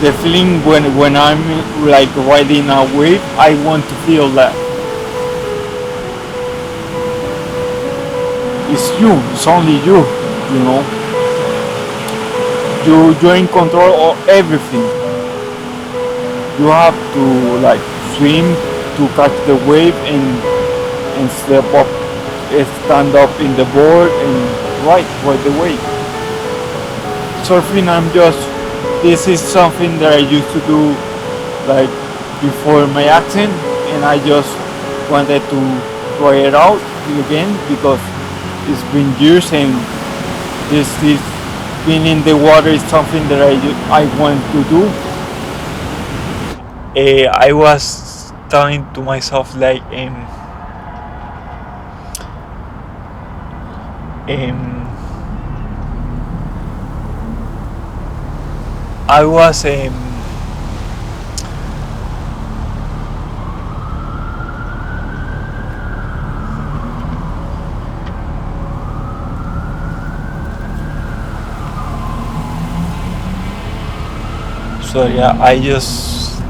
the feeling when I'm like riding a wave, I want to feel that it's you, it's only you, you know. You're in control of everything. You have to like swim to catch the wave and step up, stand up in the board and ride the wave. Surfing, this is something that I used to do like before my accident, and I just wanted to try it out again because it's been years, and this being in the water is something that I want to do. I was telling to myself like I was so yeah, I just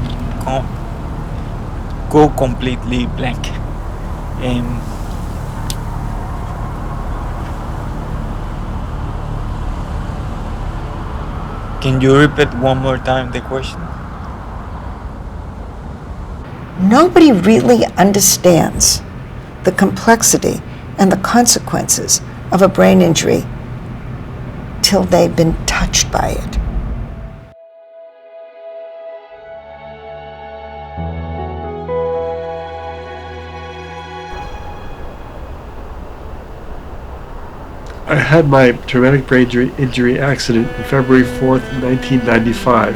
go completely blank. Can you repeat one more time the question? Nobody really understands the complexity and the consequences of a brain injury till they've been touched by it. I had my traumatic brain injury accident on February 4th, 1995.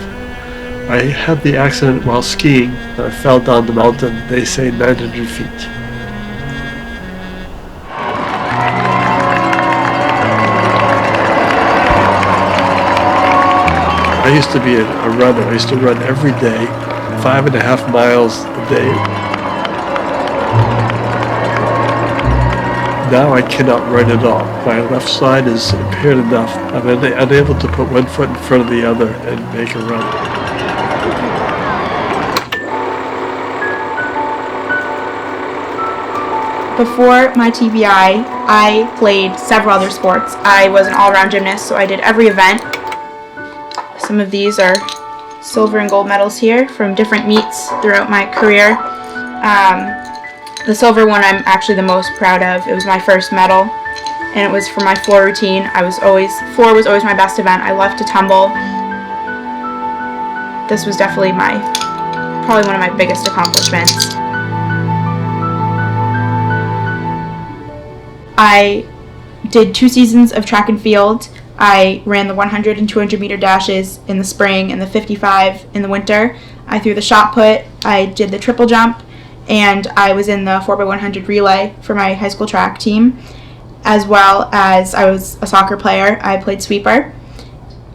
I had the accident while skiing, and I fell down the mountain, they say 900 feet. I used to be a runner. I used to run every day, 5.5 miles a day. Now I cannot run at all. My left side is impaired enough. I'm unable to put one foot in front of the other and make a run. Before my TBI, I played several other sports. I was an all-around gymnast, so I did every event. Some of these are silver and gold medals here from different meets throughout my career. The silver one I'm actually the most proud of. It was my first medal, and it was for my floor routine. Floor was always my best event. I loved to tumble. This was definitely probably one of my biggest accomplishments. I did 2 seasons of track and field. I ran the 100 and 200 meter dashes in the spring and the 55 in the winter. I threw the shot put. I did the triple jump. And I was in the 4x100 relay for my high school track team, as well as I was a soccer player. I played sweeper.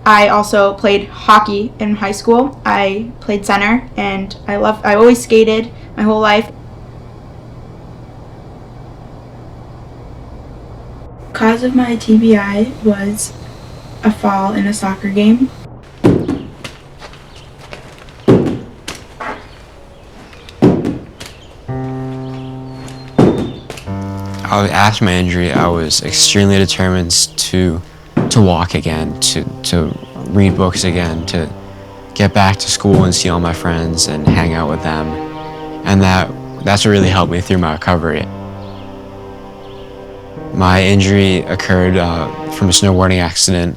I also played hockey in high school. I played center, and I always skated my whole life. Cause of my TBI was a fall in a soccer game. After my injury, I was extremely determined to walk again, to read books again, to get back to school and see all my friends and hang out with them. And that's what really helped me through my recovery. My injury occurred from a snowboarding accident.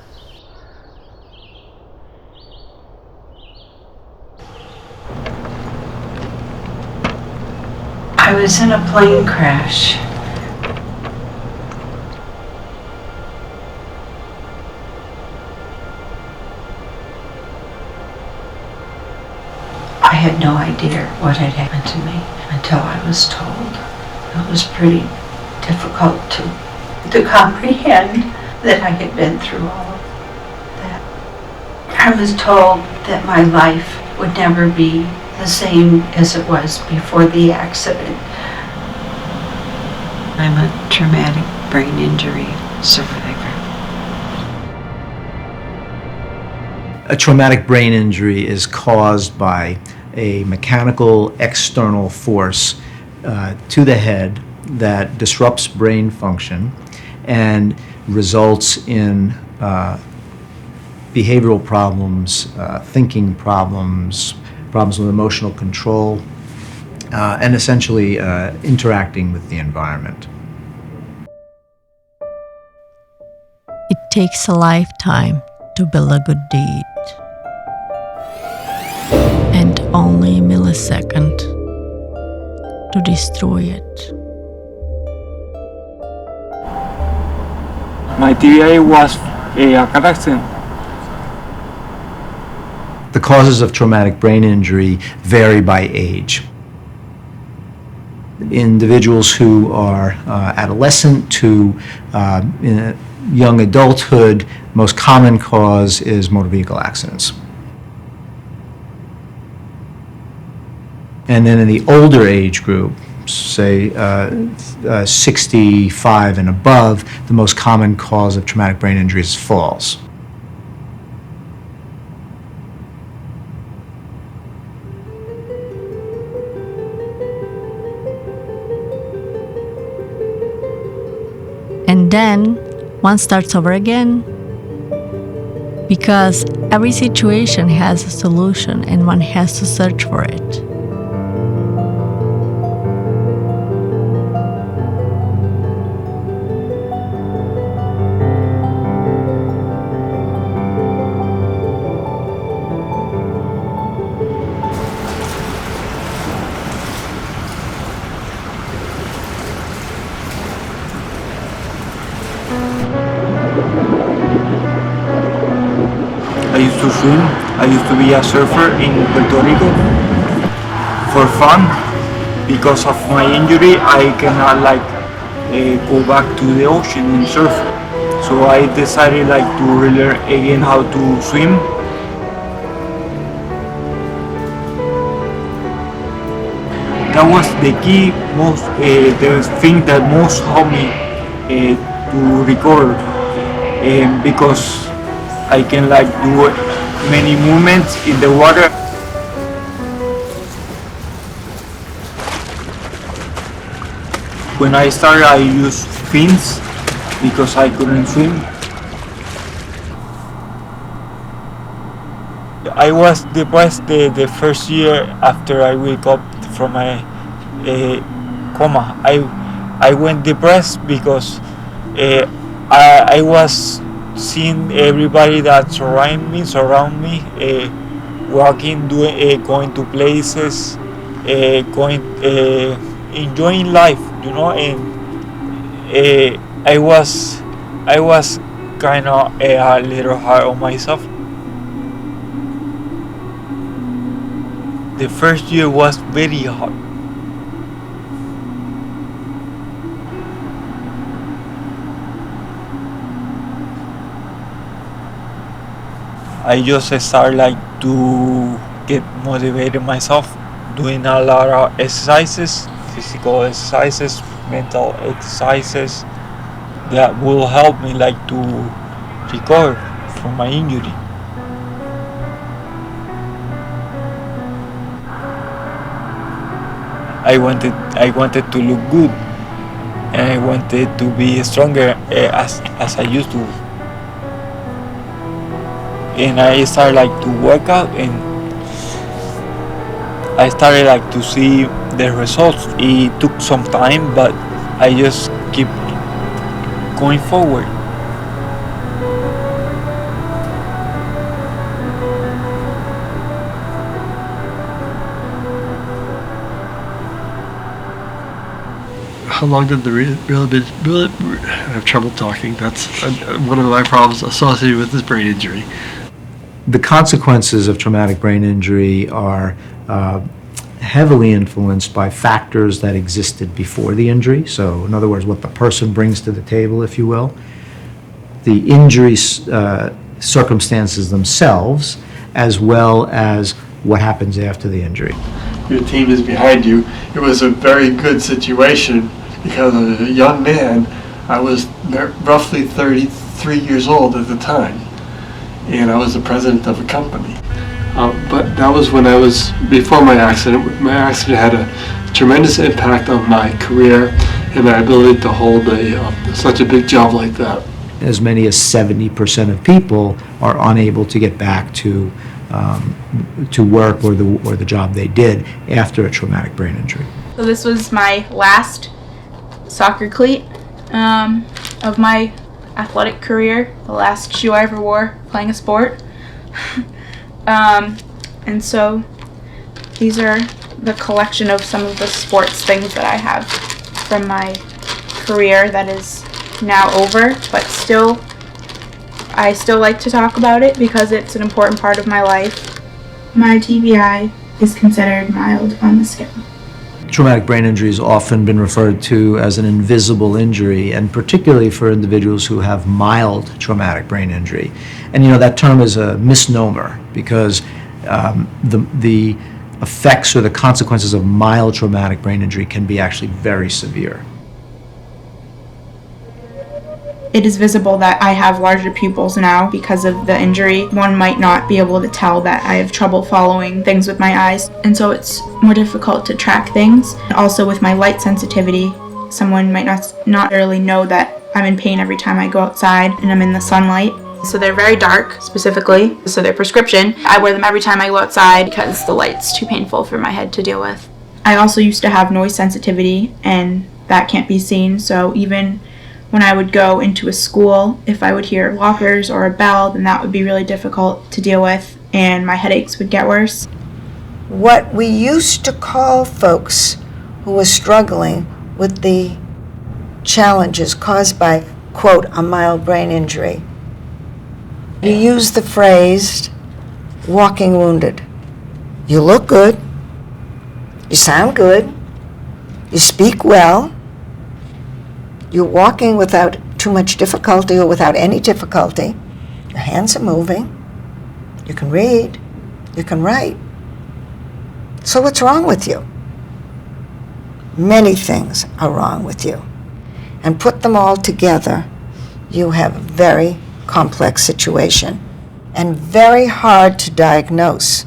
I was in a plane crash. I had no idea what had happened to me until I was told. It was pretty difficult to comprehend that I had been through all of that. I was told that my life would never be the same as it was before the accident. I'm a traumatic brain injury survivor. A traumatic brain injury is caused by a mechanical external force to the head that disrupts brain function and results in behavioral problems, thinking problems, problems with emotional control, and essentially interacting with the environment. It takes a lifetime to build a good deed, and only a millisecond to destroy it. My TBI was a car accident. The causes of traumatic brain injury vary by age. Individuals who are adolescent to in young adulthood, most common cause is motor vehicle accidents. And then in the older age group, say 65 and above, the most common cause of traumatic brain injury is falls. And then one starts over again, because every situation has a solution and one has to search for it. I used to swim. I used to be a surfer in Puerto Rico for fun. Because of my injury, I cannot go back to the ocean and surf. So I decided to relearn again how to swim. That was the key, the thing that most helped me to recover, because I can do many movements in the water. When I started, I used fins because I couldn't swim. I was depressed the first year after I wake up from my coma. I went depressed because I was seeing everybody that surround me, walking, going to places, enjoying life, and I was kind of a little hard on myself. The first year was very hard. I just started to get motivated myself, doing a lot of exercises, physical exercises, mental exercises that will help me to recover from my injury. I wanted to look good, and I wanted to be stronger as I used to. And I started to work out, and I started to see the results. It took some time, but I just keep going forward. How long did the I have trouble talking. That's one of my problems associated with this brain injury. The consequences of traumatic brain injury are heavily influenced by factors that existed before the injury. So, in other words, what the person brings to the table, if you will. The injury circumstances themselves, as well as what happens after the injury. Your team is behind you. It was a very good situation because as a young man, I was roughly 33 years old at the time. and I was the president of a company. But that was when I was, before my accident. My accident had a tremendous impact on my career and my ability to hold such a big job like that. As many as 70% of people are unable to get back to work or the job they did after a traumatic brain injury. So this was my last soccer cleat of my athletic career, the last shoe I ever wore playing a sport. And so these are the collection of some of the sports things that I have from my career that is now over, but I still like to talk about it because it's an important part of my life. My TBI is considered mild on the scale. Traumatic brain injury has often been referred to as an invisible injury, and particularly for individuals who have mild traumatic brain injury. And that term is a misnomer because the effects or the consequences of mild traumatic brain injury can be actually very severe. It is visible that I have larger pupils now because of the injury. One might not be able to tell that I have trouble following things with my eyes, and so it's more difficult to track things. Also with my light sensitivity, someone might not really know that I'm in pain every time I go outside and I'm in the sunlight. So they're very dark, specifically, so they're prescription. I wear them every time I go outside because the light's too painful for my head to deal with. I also used to have noise sensitivity, and that can't be seen, so even when I would go into a school, if I would hear lockers or a bell, then that would be really difficult to deal with, and my headaches would get worse. What we used to call folks who were struggling with the challenges caused by, quote, a mild brain injury, you use the phrase, walking wounded. You look good, you sound good, you speak well, you're walking without too much difficulty or without any difficulty. Your hands are moving. You can read. You can write. So what's wrong with you? Many things are wrong with you. And put them all together, you have a very complex situation and very hard to diagnose.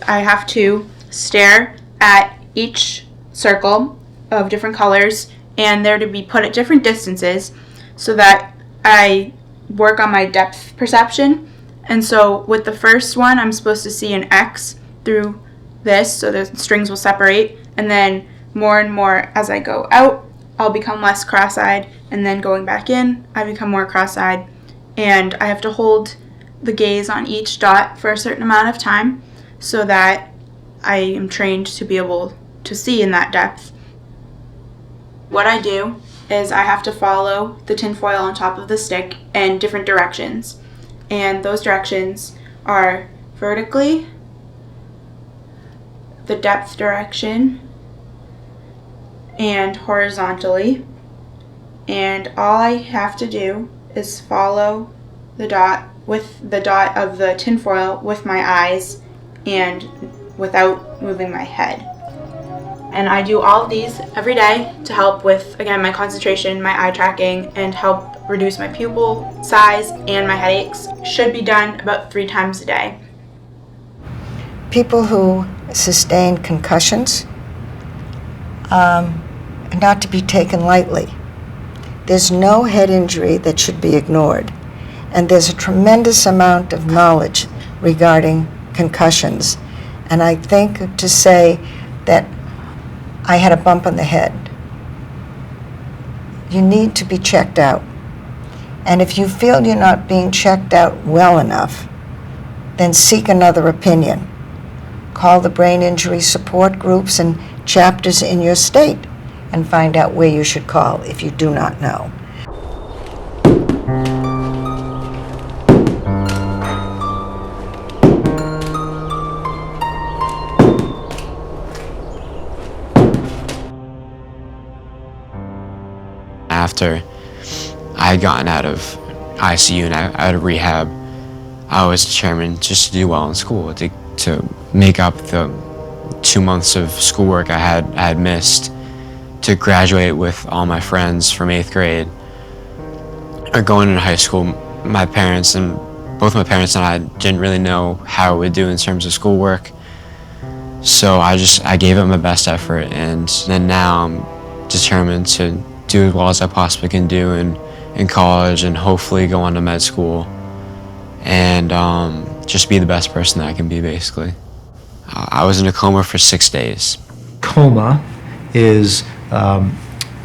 I have to stare at each circle of different colors, and they're to be put at different distances so that I work on my depth perception. And so with the first one, I'm supposed to see an X through this, so the strings will separate, and then more and more as I go out, I'll become less cross-eyed, and then going back in, I become more cross-eyed, and I have to hold the gaze on each dot for a certain amount of time so that I am trained to be able to see in that depth. What I do is I have to follow the tinfoil on top of the stick in different directions. And those directions are vertically, the depth direction, and horizontally. And all I have to do is follow the dot with the dot of the tinfoil with my eyes and without moving my head. And I do all of these every day to help with, again, my concentration, my eye tracking, and help reduce my pupil size and my headaches. Should be done about 3 times a day. People who sustain concussions are not to be taken lightly. There's no head injury that should be ignored. And there's a tremendous amount of knowledge regarding concussions. And I think to say that I had a bump on the head, you need to be checked out. And if you feel you're not being checked out well enough, then seek another opinion. Call the brain injury support groups and chapters in your state and find out where you should call if you do not know. After I had gotten out of ICU and out of rehab, I was determined just to do well in school, to make up the 2 months of schoolwork I had missed, to graduate with all my friends from 8th grade. Or going into high school, my parents and both my parents and I didn't really know how it would do in terms of schoolwork. So I gave it my best effort, and then now I'm determined to do as well as I possibly can do in college, and hopefully go on to med school, and just be the best person that I can be, basically. I was in a coma for 6 days. Coma is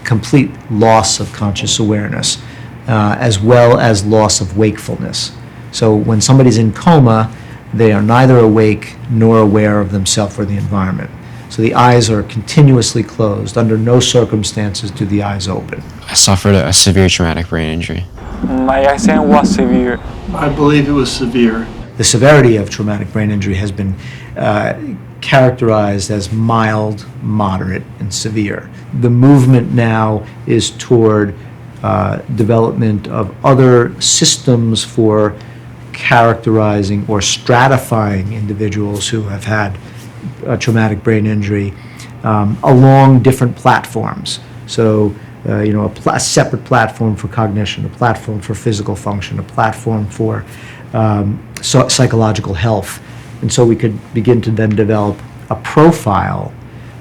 complete loss of conscious awareness, as well as loss of wakefulness. So when somebody's in coma, they are neither awake nor aware of themselves or the environment. So the eyes are continuously closed. Under no circumstances do the eyes open. I suffered a severe traumatic brain injury. My accident was severe. I believe it was severe. The severity of traumatic brain injury has been characterized as mild, moderate, and severe. The movement now is toward development of other systems for characterizing or stratifying individuals who have had a traumatic brain injury along different platforms. So, a separate platform for cognition, a platform for physical function, a platform for psychological health. And so we could begin to then develop a profile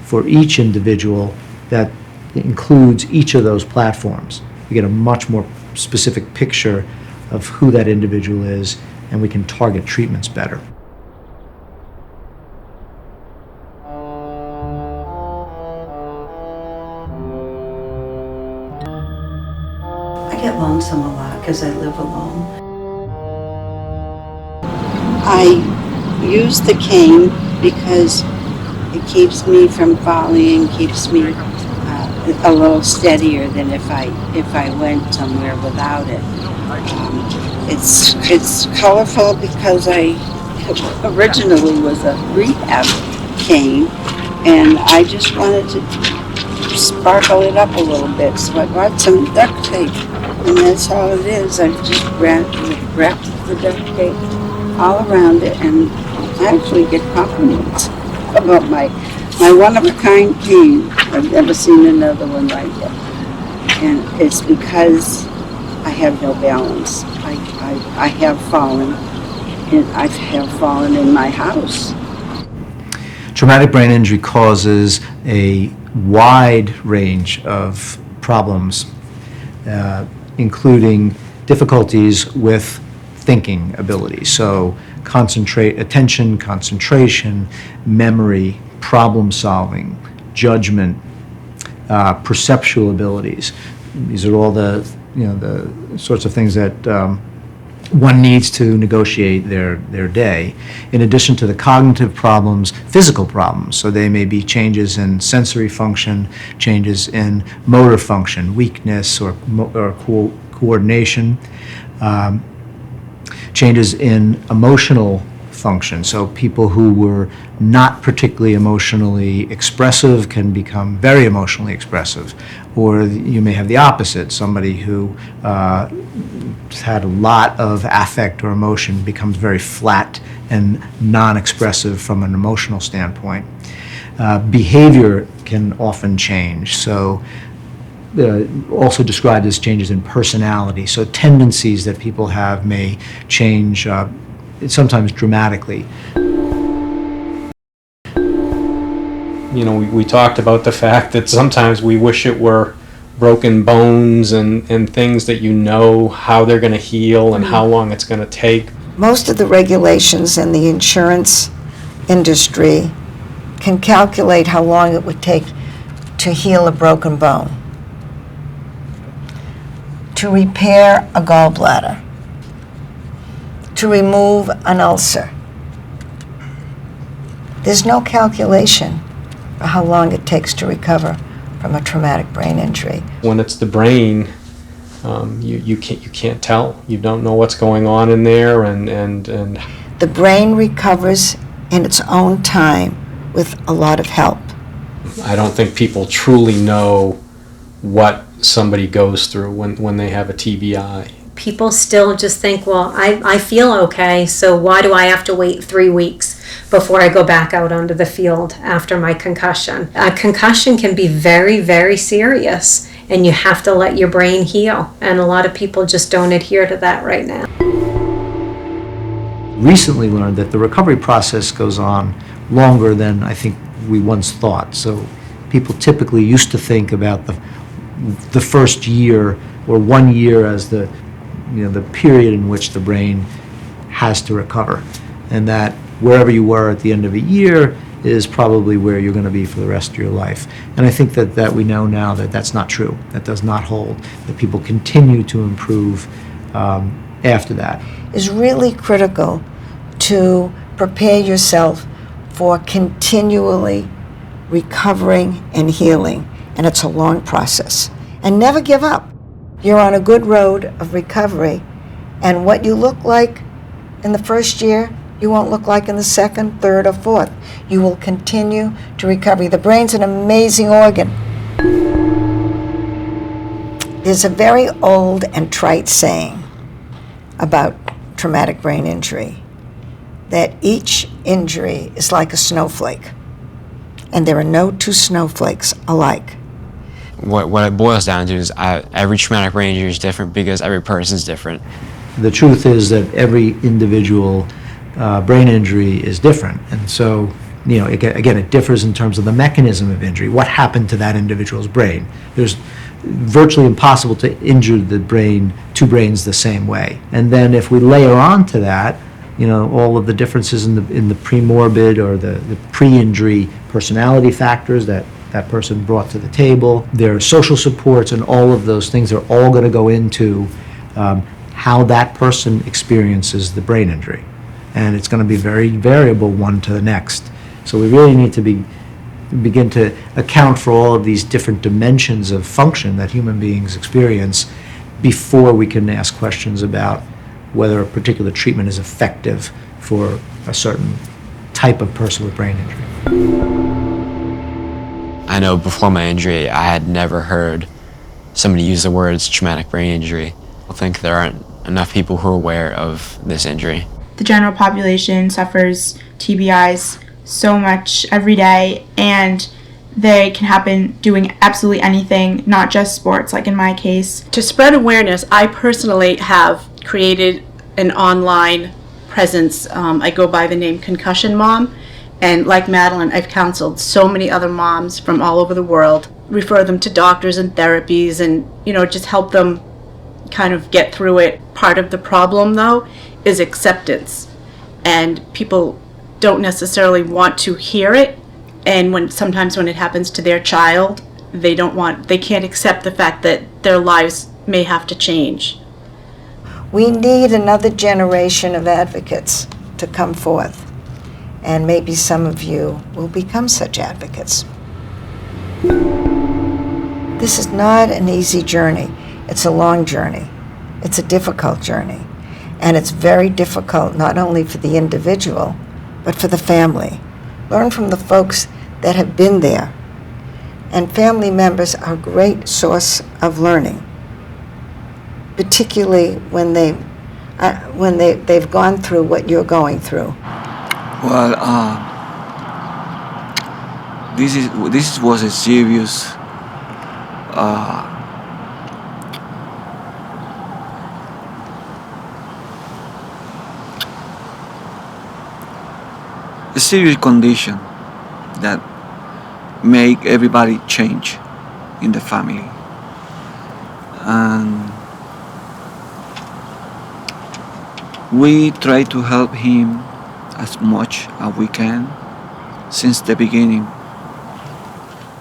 for each individual that includes each of those platforms. We get a much more specific picture of who that individual is, and we can target treatments better. I get lonesome a lot because I live alone. I use the cane because it keeps me from falling and keeps me a little steadier than if I went somewhere without it. It's colorful because I originally was a rehab cane, and I just wanted to sparkle it up a little bit, so I bought some duct tape, and that's all it is. I just wrapped the duct tape all around it, and I actually get compliments about my one-of-a-kind cane. I've never seen another one like it, and it's because I have no balance. I have fallen, and I have fallen in my house. Traumatic brain injury causes a wide range of problems, including difficulties with thinking abilities. So attention, concentration, memory, problem solving, judgment, perceptual abilities. These are all the sorts of things that one needs to negotiate their day. In addition to the cognitive problems, physical problems. So they may be changes in sensory function, changes in motor function, weakness or coordination, changes in emotional function. So people who were not particularly emotionally expressive can become very emotionally expressive. Or you may have the opposite. Somebody who had a lot of affect or emotion becomes very flat and non-expressive from an emotional standpoint. Behavior can often change. So also described as changes in personality. So tendencies that people have may change sometimes dramatically. We talked about the fact that sometimes we wish it were broken bones and things that how they're going to heal and how long it's going to take. Most of the regulations in the insurance industry can calculate how long it would take to heal a broken bone, to repair a gallbladder, to remove an ulcer. There's no calculation for how long it takes to recover from a traumatic brain injury. When it's the brain, you can't tell. You don't know what's going on in there, and the brain recovers in its own time with a lot of help. I don't think people truly know what somebody goes through when they have a TBI. People still just think, well, I feel okay, so why do I have to wait 3 weeks before I go back out onto the field after my concussion? A concussion can be very, very serious, and you have to let your brain heal, and a lot of people just don't adhere to that right now. recently learned that the recovery process goes on longer than I think we once thought. So people typically used to think about the first year or 1 year as the period in which the brain has to recover, and that wherever you were at the end of a year is probably where you're going to be for the rest of your life. And I think that we know now that that's not true. That does not hold. That people continue to improve after that. Is really critical to prepare yourself for continually recovering and healing. And it's a long process. And never give up. You're on a good road of recovery. And what you look like in the first year, you won't look like in the second, third, or fourth. You will continue to recover. The brain's an amazing organ. There's a very old and trite saying about traumatic brain injury, that each injury is like a snowflake, and there are no two snowflakes alike. What it boils down to is every traumatic brain injury is different because every person's different. The truth is that every individual brain injury is different, and so again, it differs in terms of the mechanism of injury. What happened to that individual's brain? There's virtually impossible to injure the brain, two brains the same way. And then if we layer on to that, all of the differences in the premorbid or the pre-injury personality factors that person brought to the table, their social supports, and all of those things are all going to go into how that person experiences the brain injury. And it's going to be very variable one to the next. So we really need to begin to account for all of these different dimensions of function that human beings experience before we can ask questions about whether a particular treatment is effective for a certain type of person with brain injury. I know before my injury, I had never heard somebody use the words traumatic brain injury. I think there aren't enough people who are aware of this injury. The general population suffers TBIs so much every day, and they can happen doing absolutely anything, not just sports, like in my case. To spread awareness, I personally have created an online presence. I go by the name Concussion Mom, and like Madeline, I've counseled so many other moms from all over the world, refer them to doctors and therapies, and just help them kind of get through it. Part of the problem, though, is acceptance, and people don't necessarily want to hear it, and sometimes when it happens to their child, they can't accept the fact that their lives may have to change. We need another generation of advocates to come forth, and maybe some of you will become such advocates. This is not an easy journey. It's a long journey. It's a difficult journey. And it's very difficult not only for the individual, but for the family. Learn from the folks that have been there. And family members are a great source of learning, particularly when they've gone through what you're going through. Well, this was a serious a serious condition that make everybody change in the family. And we try to help him as much as we can since the beginning.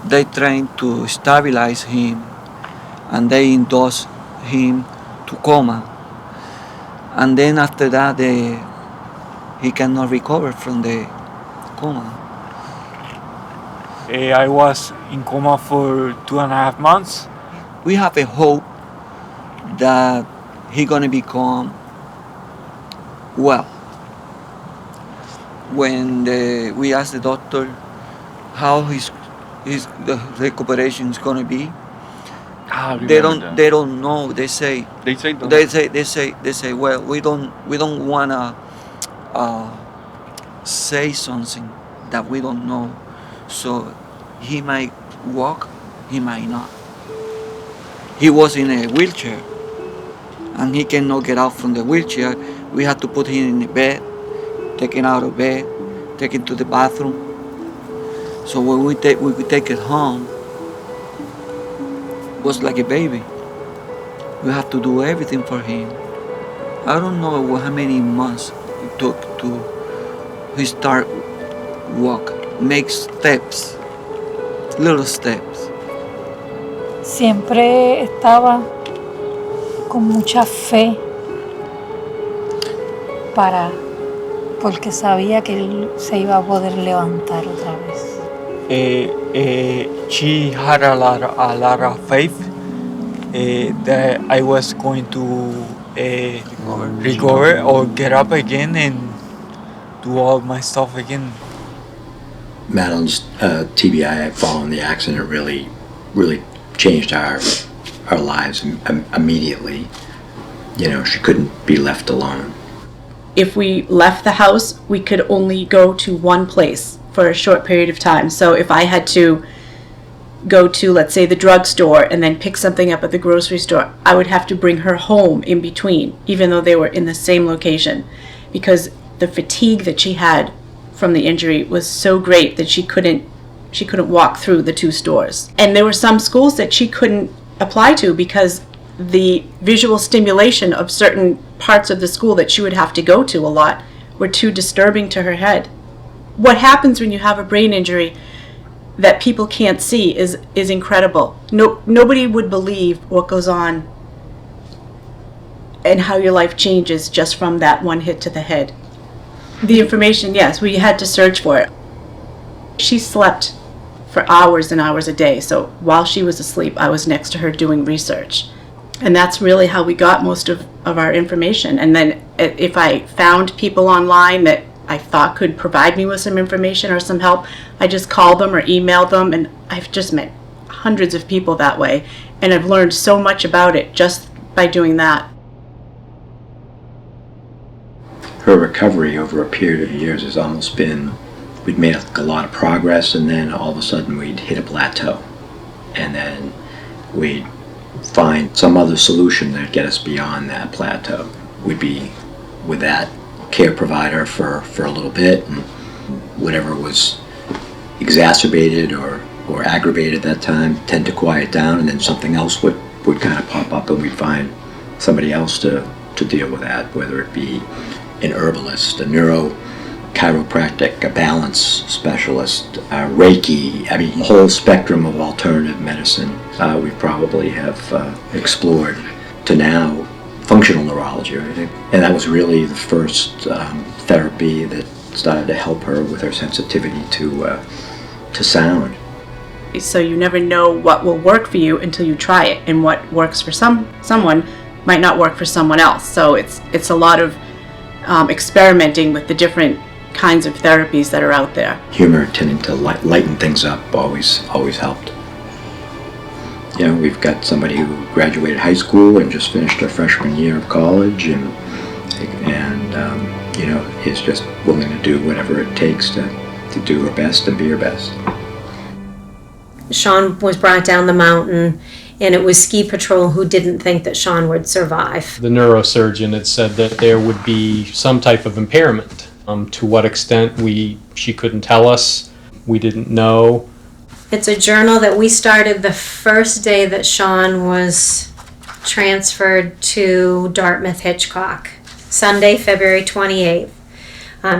They trying to stabilize him, and they induce him to coma. And then after that, he cannot recover from the coma. I was in coma for 2.5 months. We have a hope that he's gonna become well. When we asked the doctor how his the recuperation is gonna be, they don't know. They say well, we don't wanna say something that we don't know. So he might walk, he might not. He was in a wheelchair, and he cannot get out from the wheelchair. We had to put him in a bed, taken out of bed, taken to the bathroom. So when we take it home, was like a baby. We have to do everything for him. I don't know how many months it took to he start walk, make steps, little steps. Siempre estaba con mucha fe porque sabía que él se iba a poder levantar otra vez. She had a lot of faith that I was going to recover or get up again and do all my stuff again. Madeline's TBI following the accident really changed our lives immediately. You know, she couldn't be left alone. If we left the house, we could only go to one place for a short period of time. So if I had to go to, let's say, the drugstore and then pick something up at the grocery store, I would have to bring her home in between, even though they were in the same location, because the fatigue that she had from the injury was so great that she couldn't walk through the two stores. And there were some schools that she couldn't apply to because the visual stimulation of certain parts of the school that she would have to go to a lot were too disturbing to her head. What happens when you have a brain injury that people can't see is incredible. Nobody would believe what goes on and how your life changes just from that one hit to the head. The information, yes, we had to search for it. She slept for hours and hours a day, so while she was asleep, I was next to her doing research. And that's really how we got most of our information. And then if I found people online that I thought could provide me with some information or some help, I just called them or emailed them, and I've just met hundreds of people that way. And I've learned so much about it just by doing that. Her recovery over a period of years has almost been, we'd made a lot of progress, and then all of a sudden we'd hit a plateau. And then we'd find some other solution that'd get us beyond that plateau. We'd be with that care provider for a little bit, and whatever was exacerbated or aggravated at that time tend to quiet down, and then something else would kind of pop up, and we'd find somebody else to deal with that, whether it be an herbalist, a chiropractic, a balance specialist, Reiki, I mean, a whole spectrum of alternative medicine we probably have explored to now functional neurology, right? And that was really the first therapy that started to help her with her sensitivity to sound. So you never know what will work for you until you try it, and what works for someone might not work for someone else. So it's a lot of experimenting with the different kinds of therapies that are out there. Humor tending to lighten things up always helped. You know, we've got somebody who graduated high school and just finished her freshman year of college, and you know, is just willing to do whatever it takes to do her best and be her best. Sean was brought down the mountain, and it was ski patrol who didn't think that Sean would survive. The neurosurgeon had said that there would be some type of impairment. To what extent, she couldn't tell us. We didn't know. It's a journal that we started the first day that Sean was transferred to Dartmouth Hitchcock, Sunday, February 28th.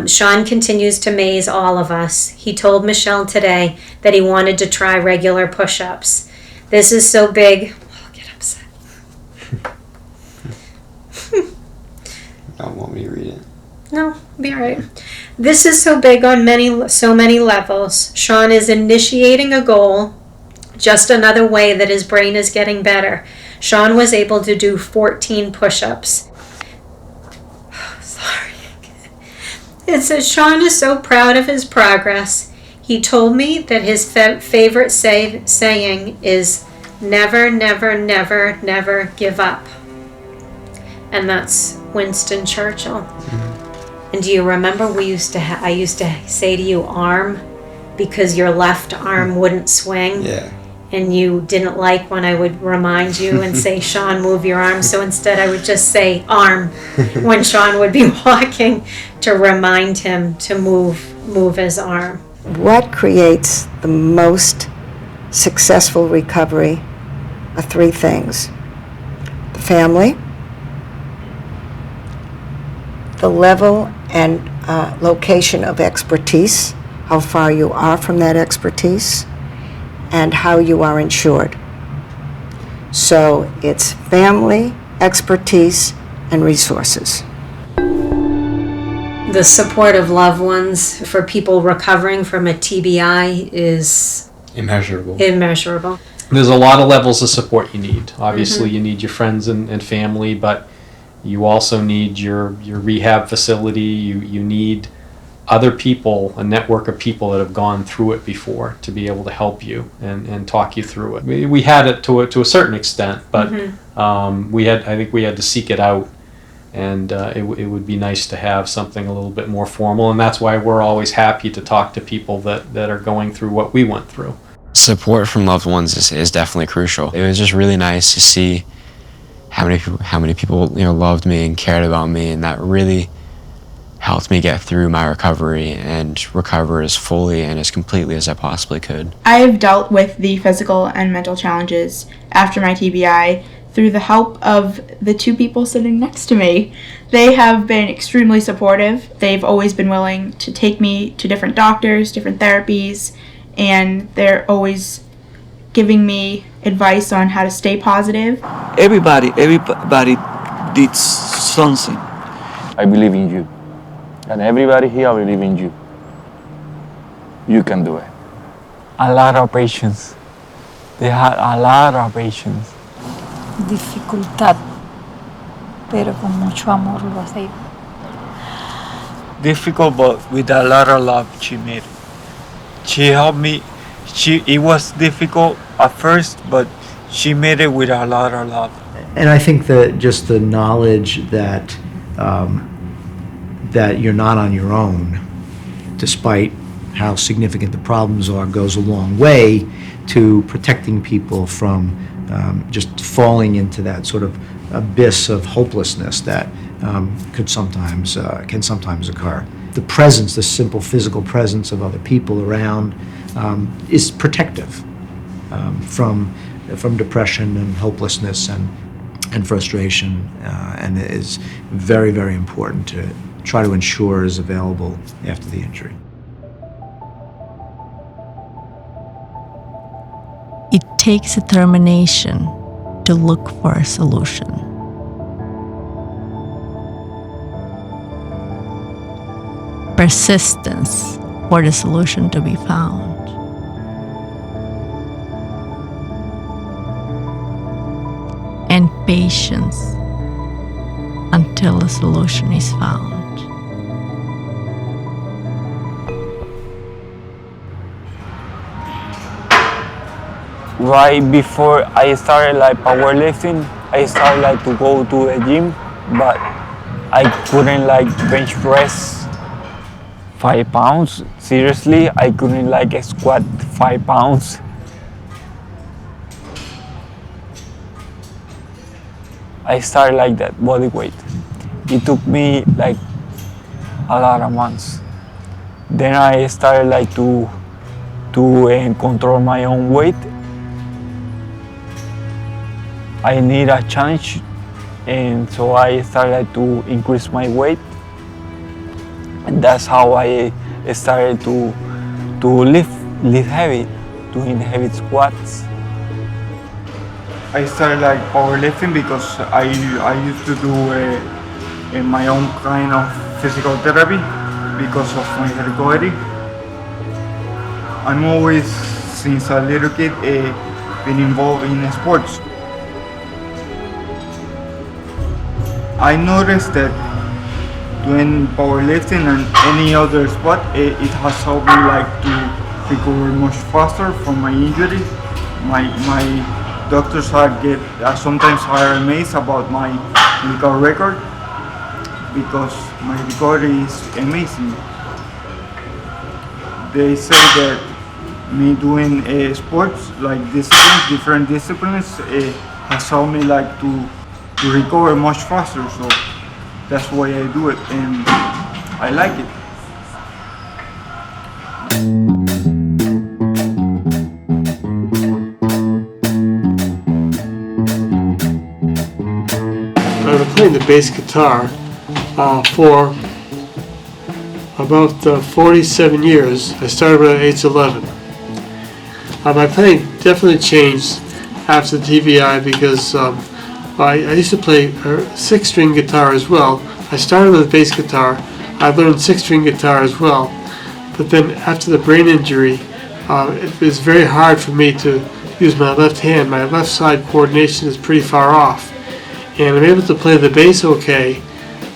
Sean continues to amaze all of us. He told Michelle today that he wanted to try regular push-ups. This is so big. I'll get upset. Don't want me to read it. No, be all right. This is so big on so many levels. Sean is initiating a goal, just another way that his brain is getting better. Sean was able to do 14 push-ups. Sorry. It says, Sean is so proud of his progress. He told me that his favorite saying is, never, never, never, never give up. And that's Winston Churchill. Mm-hmm. And do you remember I used to say to you, arm, because your left arm wouldn't swing? Yeah. and you didn't like when I would remind you and say, Sean, move your arm. So instead I would just say arm when Sean would be walking to remind him to move his arm. What creates the most successful recovery are three things: the family, the level and location of expertise, how far you are from that expertise, and how you are insured. So it's family, expertise, and resources. The support of loved ones for people recovering from a TBI is Immeasurable. immeasurable. There's a lot of levels of support you need. Obviously, you need your friends and family, but you also need your rehab facility. You need other people, a network of people that have gone through it before to be able to help you and talk you through it. We had it to a certain extent, but I think we had to seek it out, and it would be nice to have something a little bit more formal, and that's why we're always happy to talk to people that are going through what we went through. Support from loved ones is definitely crucial. It was just really nice to see how many people loved me and cared about me, and that really helped me get through my recovery and recover as fully and as completely as I possibly could. I have dealt with the physical and mental challenges after my TBI through the help of the two people sitting next to me. They have been extremely supportive. They've always been willing to take me to different doctors, different therapies, and they're always giving me advice on how to stay positive. Everybody did something. I believe in you. And everybody here believes in you. You can do it. A lot of patience. They had a lot of patience. Dificultad, pero con mucho amor lo has ido. Difficult, but with a lot of love she made it. She helped me. It was difficult at first, but she made it with a lot of love. And I think that just the knowledge that that you're not on your own, despite how significant the problems are, goes a long way to protecting people from just falling into that sort of abyss of hopelessness that can sometimes occur. The presence, the simple physical presence of other people around, is protective from depression and hopelessness and frustration, and it is very, very important to try to ensure is available after the injury. It takes determination to look for a solution. Persistence for the solution to be found. And patience until a solution is found. Right before I started powerlifting, I started to go to the gym, but I couldn't bench press 5 pounds. Seriously, I couldn't squat 5 pounds. I started that body weight. It took me a lot of months. Then I started to control my own weight. I need a challenge, and so I started to increase my weight, and that's how I started to lift heavy, doing heavy squats. I started powerlifting because I used to do my own kind of physical therapy because of my recovery. I'm always, since a little kid, been involved in sports. I noticed that doing powerlifting and any other sport, it has helped me to recover much faster from my injury. My doctors sometimes are amazed about my medical record because my recovery is amazing. They say that me doing sports like disciplines, different disciplines, has helped me like to recover much faster. So that's why I do it, and I like it. I've been playing the bass guitar for about 47 years. I started when I was age 11. My playing definitely changed after the TBI because I used to play a 6-string guitar as well. I started with bass guitar. I learned 6-string guitar as well. But then after the brain injury, it was very hard for me to use my left hand. My left side coordination is pretty far off. And I'm able to play the bass okay,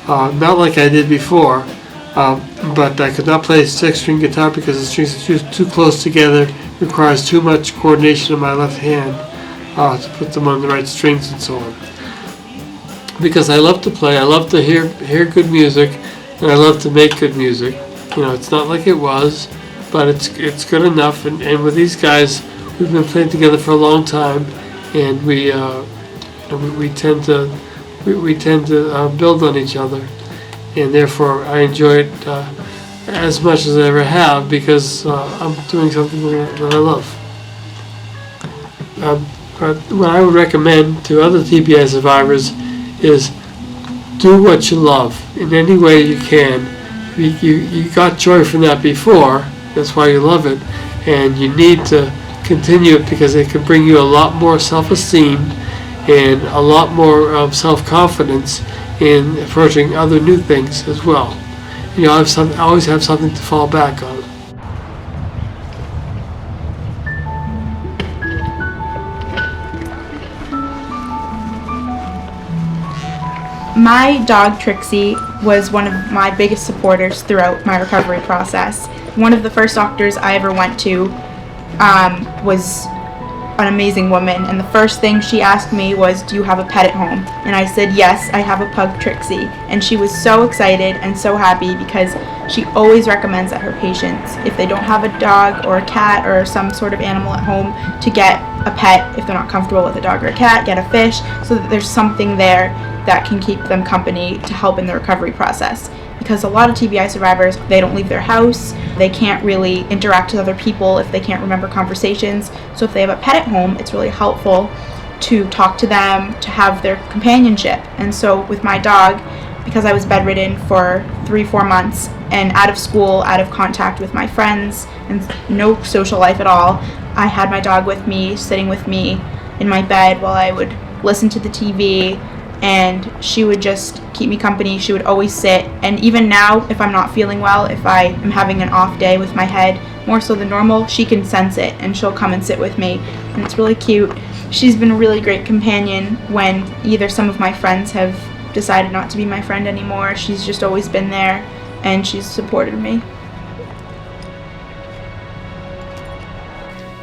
not like I did before, but I could not play 6-string guitar because the strings are too close together. It requires too much coordination in my left hand to put them on the right strings and so on. Because I love to play, I love to hear good music, and I love to make good music. You know, it's not like it was, but it's good enough. And with these guys, we've been playing together for a long time, and we tend to build on each other, and therefore I enjoy it as much as I ever have because I'm doing something that I love. What I would recommend to other TBI survivors is do what you love in any way you can. You got joy from that before, that's why you love it, and you need to continue it because it can bring you a lot more self-esteem and a lot more self-confidence in approaching other new things as well. You know, always have something to fall back on. My dog Trixie was one of my biggest supporters throughout my recovery process. One of the first doctors I ever went to was an amazing woman, and the first thing she asked me was, "Do you have a pet at home?" And I said, "Yes, I have a pug, Trixie." And she was so excited and so happy because she always recommends that her patients, if they don't have a dog or a cat or some sort of animal at home, to get a pet. If they're not comfortable with a dog or a cat, get a fish, so that there's something there that can keep them company to help in the recovery process. Because a lot of TBI survivors, they don't leave their house, they can't really interact with other people if they can't remember conversations. So if they have a pet at home, it's really helpful to talk to them, to have their companionship. And so with my dog, because I was bedridden for 3-4 months and out of school, out of contact with my friends, and no social life at all, I had my dog with me, sitting with me in my bed while I would listen to the TV, and she would just keep me company. She would always sit, and even now, if I'm not feeling well, if I am having an off day with my head, more so than normal, she can sense it, and she'll come and sit with me, and it's really cute. She's been a really great companion when either some of my friends have decided not to be my friend anymore. She's just always been there, and she's supported me.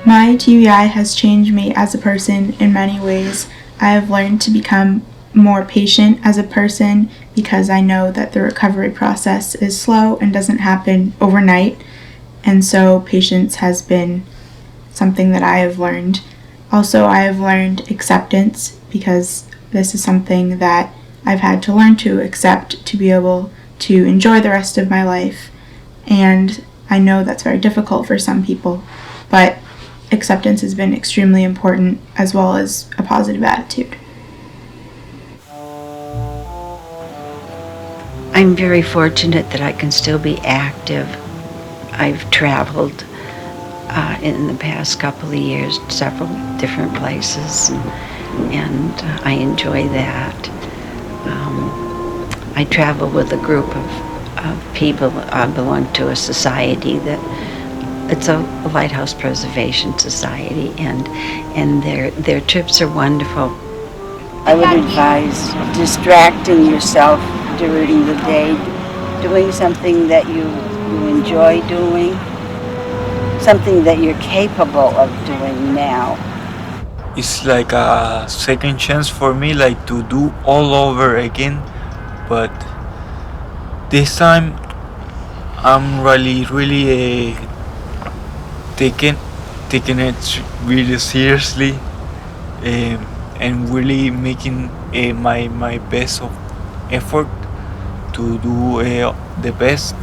My TBI has changed me as a person in many ways. I have learned to become more patient as a person because I know that the recovery process is slow and doesn't happen overnight, and so patience has been something that I have learned. Also, I have learned acceptance because this is something that I've had to learn to accept to be able to enjoy the rest of my life, and I know that's very difficult for some people, but acceptance has been extremely important, as well as a positive attitude. I'm very fortunate that I can still be active. I've traveled in the past couple of years to several different places, and I enjoy that. I travel with a group of people. I belong to a society that it's a lighthouse preservation society, and their trips are wonderful. I would advise distracting yourself during the day, doing something that you enjoy doing, something that you're capable of doing now. It's like a second chance for me, like to do all over again, but this time I'm really taking taking it really seriously, and really making my best of effort to do the best